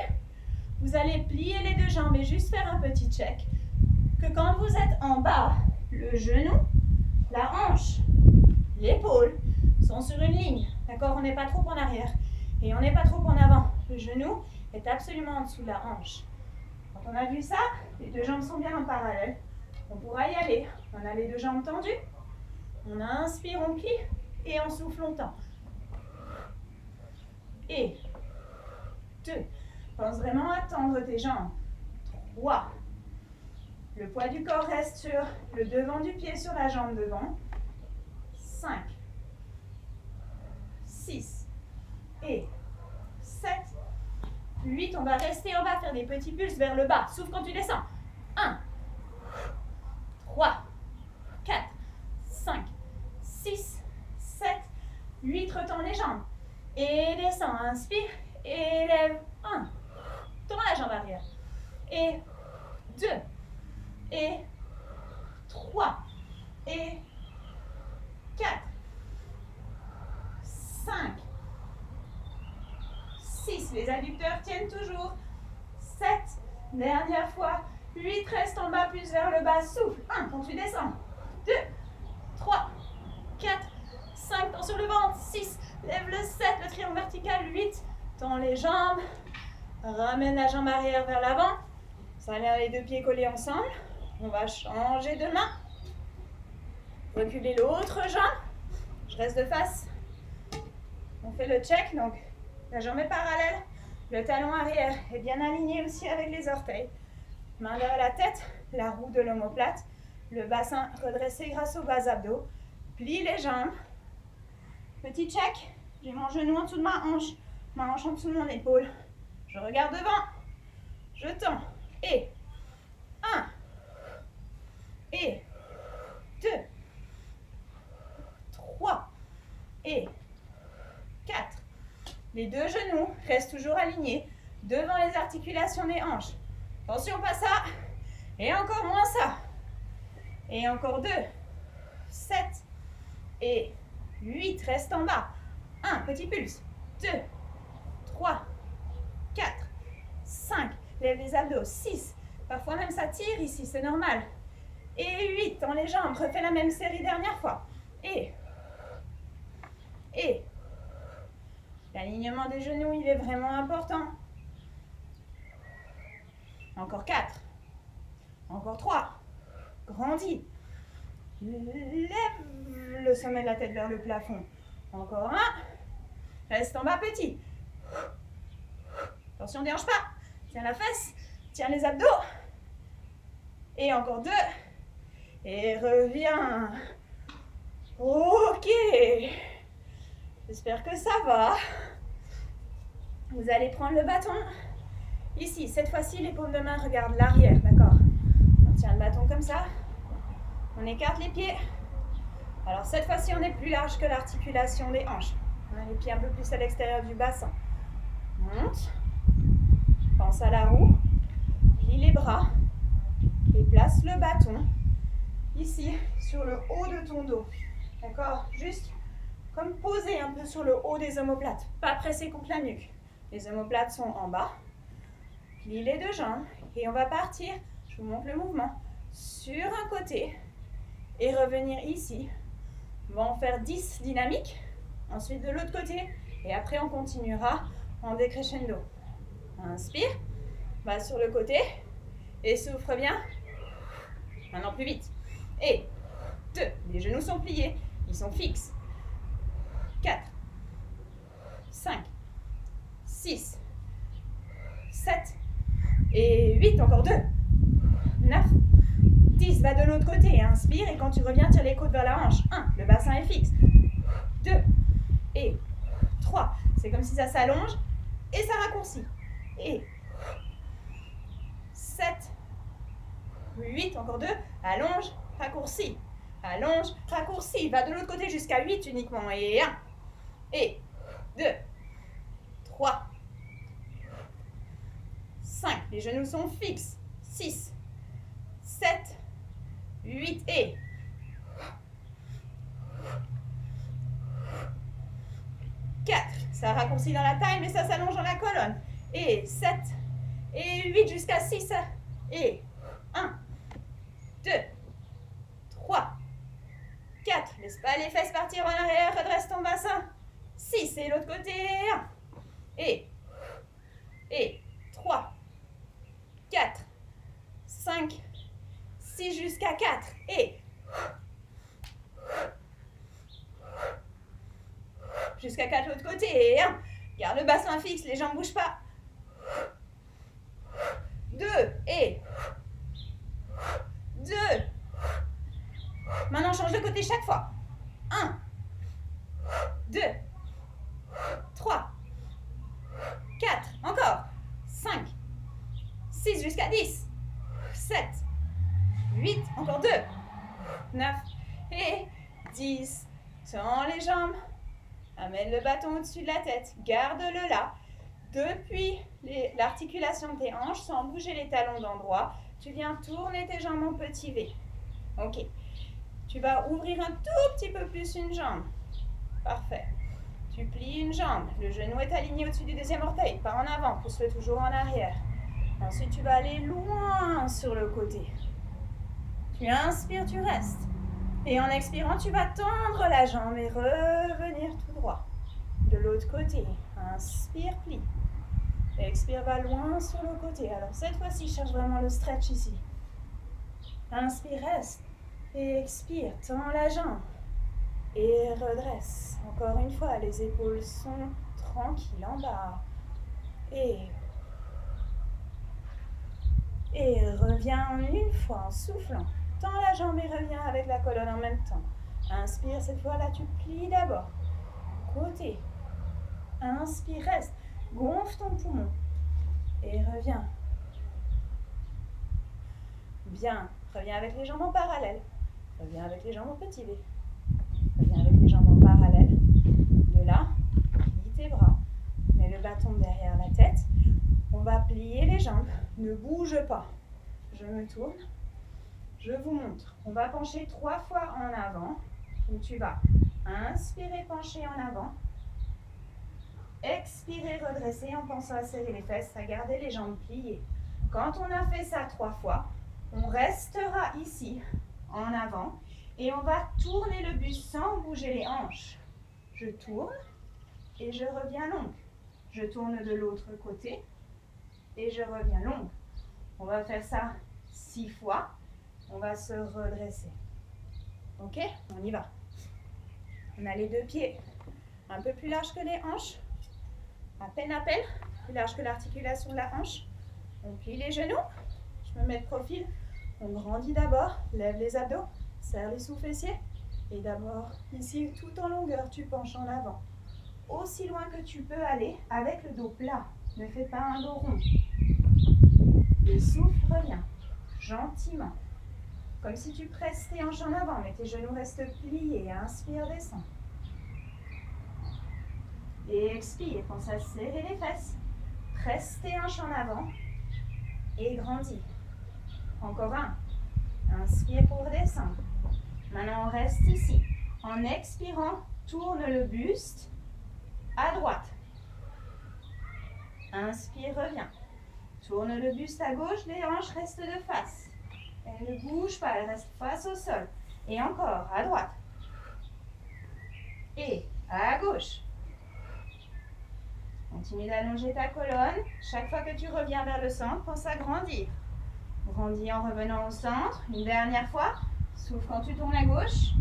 Vous allez plier les deux jambes et juste faire un petit check. Que quand vous êtes en bas, le genou, la hanche, l'épaule sont sur une ligne. D'accord? On n'est pas trop en arrière et on n'est pas trop en avant. Le genou est absolument en dessous de la hanche. Quand on a vu ça, les deux jambes sont bien en parallèle. On pourra y aller. On a les deux jambes tendues. On inspire, on plie et on souffle longtemps. Et 2. Pense vraiment à tendre tes jambes. 3. Le poids du corps reste sur le devant du pied sur la jambe devant. 5. 6. Et 7. 8. On va rester en bas, faire des petits pulses vers le bas. Souffle quand tu descends. 1. 3. 4. 5. 6. 7. 8. Retends les jambes. Et descends. Inspire. Élève. 1. Tends la jambe arrière. Et 2. Et 3. Et 4. 5. 6. Les adducteurs tiennent toujours. 7. Dernière fois. 8. Reste en bas, plus vers le bas. Souffle. 1. Quand tu descends. 2. 3. 4. 5. Tends sur le ventre. 6. Lève le 7. Le triangle vertical. 8. Tends les jambes. Ramène la jambe arrière vers l'avant. Ça vient les deux pieds collés ensemble. On va changer de main. Reculer l'autre jambe. Je reste de face. On fait le check. Donc, la jambe est parallèle. Le talon arrière est bien aligné aussi avec les orteils. Main derrière la tête. La roue de l'omoplate. Le bassin redressé grâce aux bas abdos. Plie les jambes. Petit check. J'ai mon genou en dessous de ma hanche. Ma hanche en dessous de mon épaule. Je regarde devant. Je tends. Et 1. Et 2. 3. Et 4. Les deux genoux restent toujours alignés devant les articulations des hanches. Attention, pas ça. Et encore moins ça. Et encore 2. 7. Et 8. Reste en bas. 1. Petit pulse. 2. 3. 4. 5. Lève les abdos. 6. Parfois même ça tire ici, c'est normal. Et 8. Tends les jambes. Refais la même série dernière fois. Et. L'alignement des genoux, il est vraiment important. Encore 4. Encore 3. Grandis. Lève le sommet de la tête vers le plafond. Encore 1. Reste en bas petit. Attention, ne dérange pas. Tiens la fesse. Tiens les abdos. Et encore 2. Et reviens. Ok. J'espère que ça va. Vous allez prendre le bâton. Ici, cette fois-ci, les paumes de main regardent l'arrière, d'accord? On tient le bâton comme ça. On écarte les pieds. Alors cette fois-ci, on est plus large que l'articulation des hanches. On a les pieds un peu plus à l'extérieur du bassin. Monte. Pense à la roue. Plie les bras. Et place le bâton ici, sur le haut de ton dos. D'accord? Juste comme poser un peu sur le haut des omoplates. Pas presser contre la nuque. Les omoplates sont en bas. Plie les deux jambes. Et on va partir. Je vous montre le mouvement. Sur un côté et revenir ici. On va en faire 10 dynamiques. Ensuite de l'autre côté. Et après, on continuera en décrescendo. Inspire. Va sur le côté. Et souffle bien. Maintenant plus vite. Et 2. Les genoux sont pliés. Ils sont fixes. 4. 5. 6. 7. Et 8. Encore 2. 9. 10. Va de l'autre côté. Inspire. Et quand tu reviens, tire les côtes vers la hanche. 1. Le bassin est fixe. 2. Et 3. C'est comme si ça s'allonge. Et ça raccourcit. Et 7. 8, encore 2, allonge, raccourci, allonge, raccourci, va de l'autre côté jusqu'à 8 uniquement, et 1, et 2, 3, 5, les genoux sont fixes, 6, 7, 8, et 4, ça raccourcit dans la taille, mais ça s'allonge dans la colonne, et 7, et 8 jusqu'à 6, et 1, 2, 3, 4, laisse pas les fesses partir en arrière, redresse ton bassin, 6, et l'autre côté, 1, et 3, 4, 5, 6 jusqu'à 4, et jusqu'à 4 l'autre côté, et 1, garde le bassin fixe, les jambes ne bougent pas, 2, et 2. Maintenant, change de côté chaque fois. 1, 2, 3, 4, encore. 5, 6 jusqu'à 10, 7, 8, encore 2, 9 et 10. Tends les jambes. Amène le bâton au-dessus de la tête. Garde-le là. Depuis l'articulation de tes hanches, sans bouger les talons d'endroit, tu viens tourner tes jambes en petit V. Ok. Tu vas ouvrir un tout petit peu plus une jambe. Parfait. Tu plies une jambe. Le genou est aligné au-dessus du deuxième orteil. Pas en avant. Pousse-le toujours en arrière. Ensuite, tu vas aller loin sur le côté. Tu inspires, tu restes. Et en expirant, tu vas tendre la jambe et revenir tout droit. De l'autre côté. Inspire, plie. Expire, va loin sur le côté. Alors cette fois-ci, cherche vraiment le stretch ici. Inspire, reste. Et expire, tends la jambe. Et redresse. Encore une fois, les épaules sont tranquilles en bas. Et reviens en une fois en soufflant. Tends la jambe et reviens avec la colonne en même temps. Inspire, cette fois-là, tu plies d'abord. Côté. Inspire, reste. Gonfle ton poumon. Et reviens. Bien. Reviens avec les jambes en parallèle. Reviens avec les jambes en petit V. Reviens avec les jambes en parallèle. De là, plie tes bras. Mets le bâton derrière la tête. On va plier les jambes. Ne bouge pas. Je me tourne. Je vous montre. On va pencher 3 fois en avant. Donc tu vas inspirer, pencher en avant. Expirer, redresser en pensant à serrer les fesses, à garder les jambes pliées. Quand on a fait ça 3 fois, on restera ici, en avant, et on va tourner le buste sans bouger les hanches. Je tourne et je reviens longue. Je tourne de l'autre côté et je reviens longue. On va faire ça 6 fois. On va se redresser. Ok? On y va. On a les 2 pieds un peu plus larges que les hanches. À peine, plus large que l'articulation de la hanche. On plie les genoux. Je me mets de profil. On grandit d'abord. Lève les abdos. Serre les sous-fessiers. Et d'abord, ici, tout en longueur, tu penches en avant. Aussi loin que tu peux aller avec le dos plat. Ne fais pas un dos rond. Le souffle revient. Gentiment. Comme si tu presses tes hanches en avant, mais tes genoux restent pliés. Inspire, descends. Et expire, pense à serrer les fesses. Presse tes hanches en avant et grandis. Encore un. Inspire pour descendre. Maintenant, on reste ici. En expirant, tourne le buste à droite. Inspire, reviens. Tourne le buste à gauche, les hanches restent de face. Elle ne bouge pas, elle reste face au sol. Et encore, à droite. Et à gauche. Continue d'allonger ta colonne. Chaque fois que tu reviens vers le centre, pense à grandir. Grandis en revenant au centre. Une dernière fois. Souffle quand tu tournes à gauche.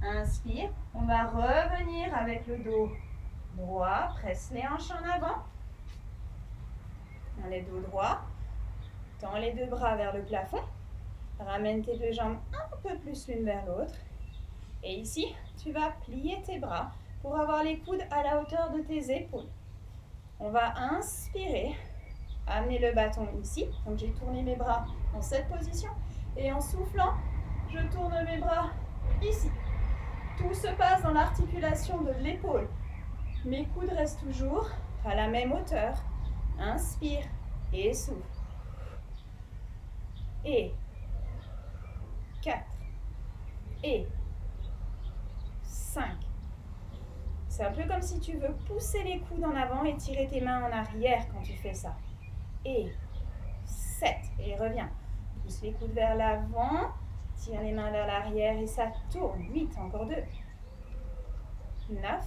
Inspire. On va revenir avec le dos droit. Presse les hanches en avant. Les dos droits. Tends les deux bras vers le plafond. Ramène tes deux jambes un peu plus l'une vers l'autre. Et ici, tu vas plier tes bras pour avoir les coudes à la hauteur de tes épaules. On va inspirer, amener le bâton ici. Donc j'ai tourné mes bras dans cette position. Et en soufflant, je tourne mes bras ici. Tout se passe dans l'articulation de l'épaule. Mes coudes restent toujours à la même hauteur. Inspire et souffle. Et 4 et 5. C'est un peu comme si tu veux pousser les coudes en avant et tirer tes mains en arrière quand tu fais ça. Et 7. Et reviens. Pousse les coudes vers l'avant. Tire les mains vers l'arrière et ça tourne. 8. Encore 2. 9.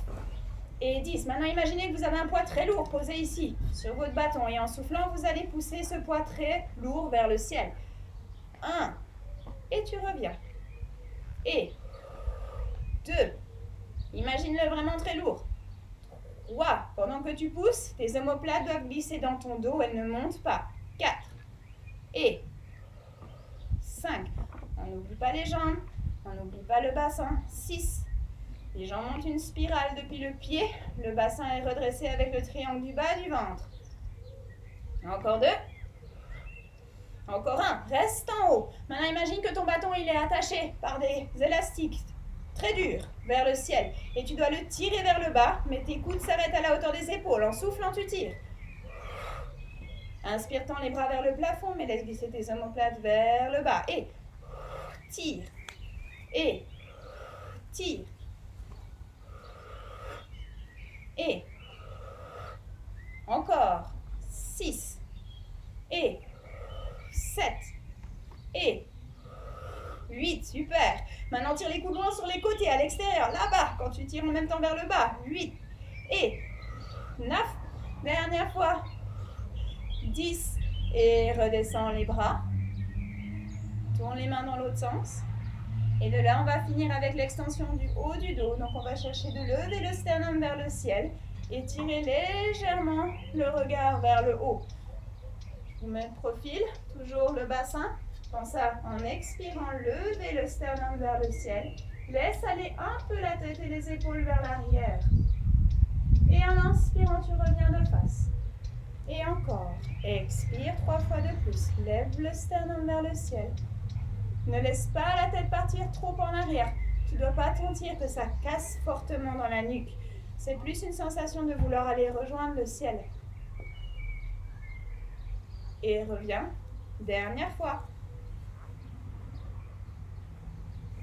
Et 10. Maintenant, imaginez que vous avez un poids très lourd posé ici, sur votre bâton. Et en soufflant, vous allez pousser ce poids très lourd vers le ciel. 1. Et tu reviens. Et 2. Imagine-le vraiment très lourd. 3. Pendant que tu pousses, tes omoplates doivent glisser dans ton dos, elles ne montent pas. 4. Et 5. On n'oublie pas les jambes, on n'oublie pas le bassin. 6. Les jambes montent une spirale depuis le pied, le bassin est redressé avec le triangle du bas du ventre. Encore 2. Encore 1. Reste en haut. Maintenant, imagine que ton bâton il est attaché par des élastiques très dur vers le ciel et tu dois le tirer vers le bas, mais tes coudes s'arrêtent à la hauteur des épaules. En soufflant, tu tires. Inspire, tends les bras vers le plafond, mais laisse glisser tes omoplates vers le bas. Et tire. Et tire. Et encore 6. Et 7. Et 8, super. Maintenant, tire les coudes loin sur les côtés, à l'extérieur, là-bas, quand tu tires en même temps vers le bas. 8. Et 9. Dernière fois. 10. Et redescends les bras. Tourne les mains dans l'autre sens. Et de là, on va finir avec l'extension du haut du dos. Donc, on va chercher de lever le sternum vers le ciel et tirer légèrement le regard vers le haut. Vous mettez le profil, toujours le bassin. Pense à, en expirant, lever le sternum vers le ciel. Laisse aller un peu la tête et les épaules vers l'arrière. Et en inspirant, tu reviens de face. Et encore. Expire 3 fois de plus. Lève le sternum vers le ciel. Ne laisse pas la tête partir trop en arrière. Tu ne dois pas sentir que ça casse fortement dans la nuque. C'est plus une sensation de vouloir aller rejoindre le ciel. Et reviens. Dernière fois.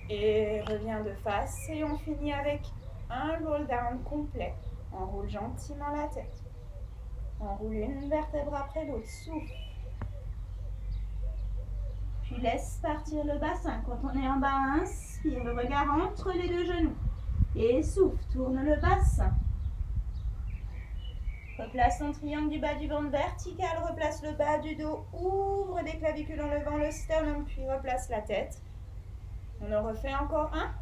Et reviens de face. Et on finit avec un roll down complet. Enroule gentiment la tête. Enroule une vertèbre après l'autre. Souffle. Puis laisse partir le bassin. Quand on est en bas, inspire le regard entre les deux genoux. Et souffle, tourne le bassin. Replace ton triangle du bas du ventre vertical, replace le bas du dos, ouvre les clavicules en levant le sternum, puis replace la tête. On en refait encore un.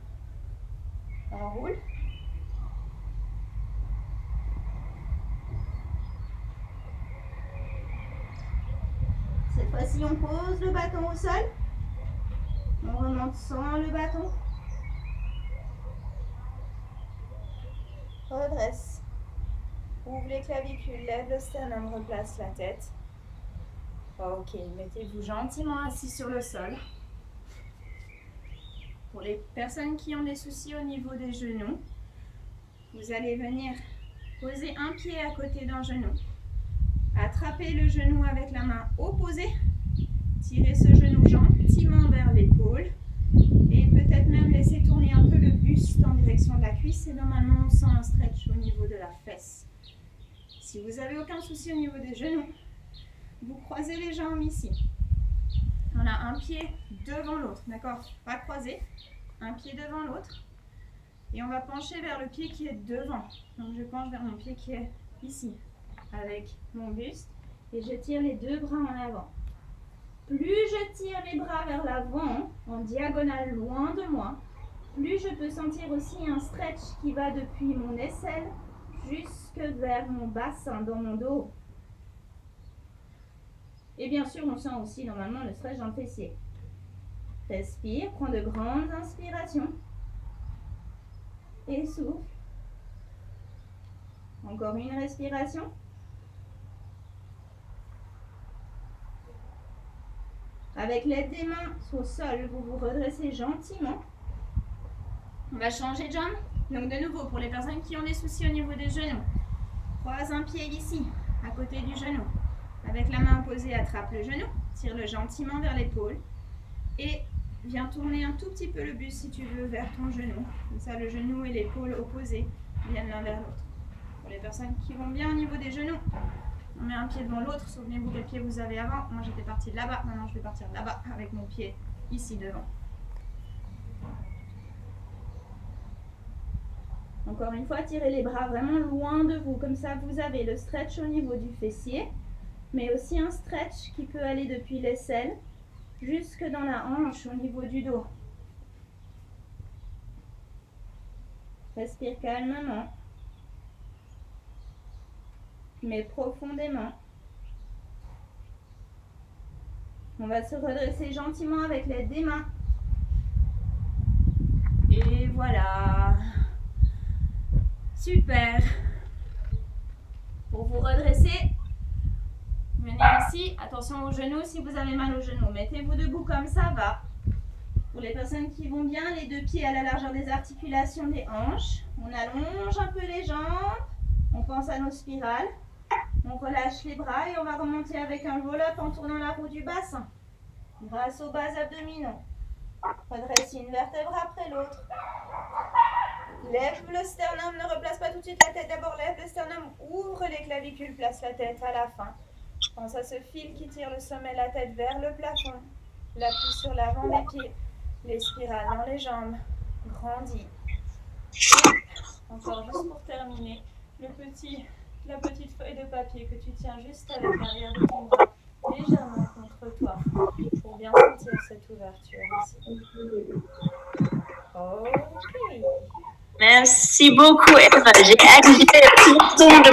Enroule. Cette fois-ci, on pose le bâton au sol. On remonte sans le bâton. Redresse. Ouvre les clavicules, lève le sternum, replace la tête. Ok, mettez-vous gentiment assis sur le sol. Pour les personnes qui ont des soucis au niveau des genoux, vous allez venir poser un pied à côté d'un genou. Attrapez le genou avec la main opposée. Tirez ce genou gentiment vers l'épaule. Et peut-être même laisser tourner un peu le buste en direction de la cuisse. Et normalement, on sent un stretch au niveau de la fesse. Si vous n'avez aucun souci au niveau des genoux, vous croisez les jambes ici. On a un pied devant l'autre, d'accord? Pas croisé, un pied devant l'autre. Et on va pencher vers le pied qui est devant. Donc je penche vers mon pied qui est ici, avec mon buste. Et je tire les deux bras en avant. Plus je tire les bras vers l'avant, en diagonale loin de moi, plus je peux sentir aussi un stretch qui va depuis mon aisselle jusque vers mon bassin dans mon dos. Et bien sûr, on sent aussi normalement le stretch dans le fessier. Respire, prends de grandes inspirations. Et souffle. Encore une respiration. Avec l'aide des mains au sol, vous vous redressez gentiment. On va changer de jambe. Donc de nouveau, pour les personnes qui ont des soucis au niveau des genoux, croise un pied ici, à côté du genou. Avec la main opposée, attrape le genou, tire-le gentiment vers l'épaule et viens tourner un tout petit peu le buste si tu veux vers ton genou. Comme ça, le genou et l'épaule opposés viennent l'un vers l'autre. Pour les personnes qui vont bien au niveau des genoux, on met un pied devant l'autre. Souvenez-vous quel pied vous avez avant. Moi, j'étais partie de là-bas. Maintenant, je vais partir de là-bas avec mon pied ici devant. Encore une fois, tirez les bras vraiment loin de vous. Comme ça, vous avez le stretch au niveau du fessier, mais aussi un stretch qui peut aller depuis l'aisselle jusque dans la hanche au niveau du dos. Respire calmement, mais profondément. On va se redresser gentiment avec l'aide des mains. Et voilà. Super. Pour vous redresser, venez ici. Attention aux genoux si vous avez mal aux genoux. Mettez-vous debout comme ça va. Pour les personnes qui vont bien, les deux pieds à la largeur des articulations des hanches. On allonge un peu les jambes. On pense à nos spirales. On relâche les bras et on va remonter avec un roll-up en tournant la roue du bassin. Grâce aux bas abdominaux. Redresse une vertèbre après l'autre. Lève le sternum, ne replace pas tout de suite la tête. D'abord lève le sternum, ouvre les clavicules, place la tête à la fin. Pense à ce fil qui tire le sommet de la tête vers le plafond. L'appui sur l'avant des pieds. Les spirales dans les jambes. Grandis. Encore juste pour terminer, la petite feuille de papier que tu tiens juste avec l'arrière de ton bras, légèrement contre toi, pour bien sentir cette ouverture ici. Ok. Merci beaucoup, Eva. J'ai activé le bouton de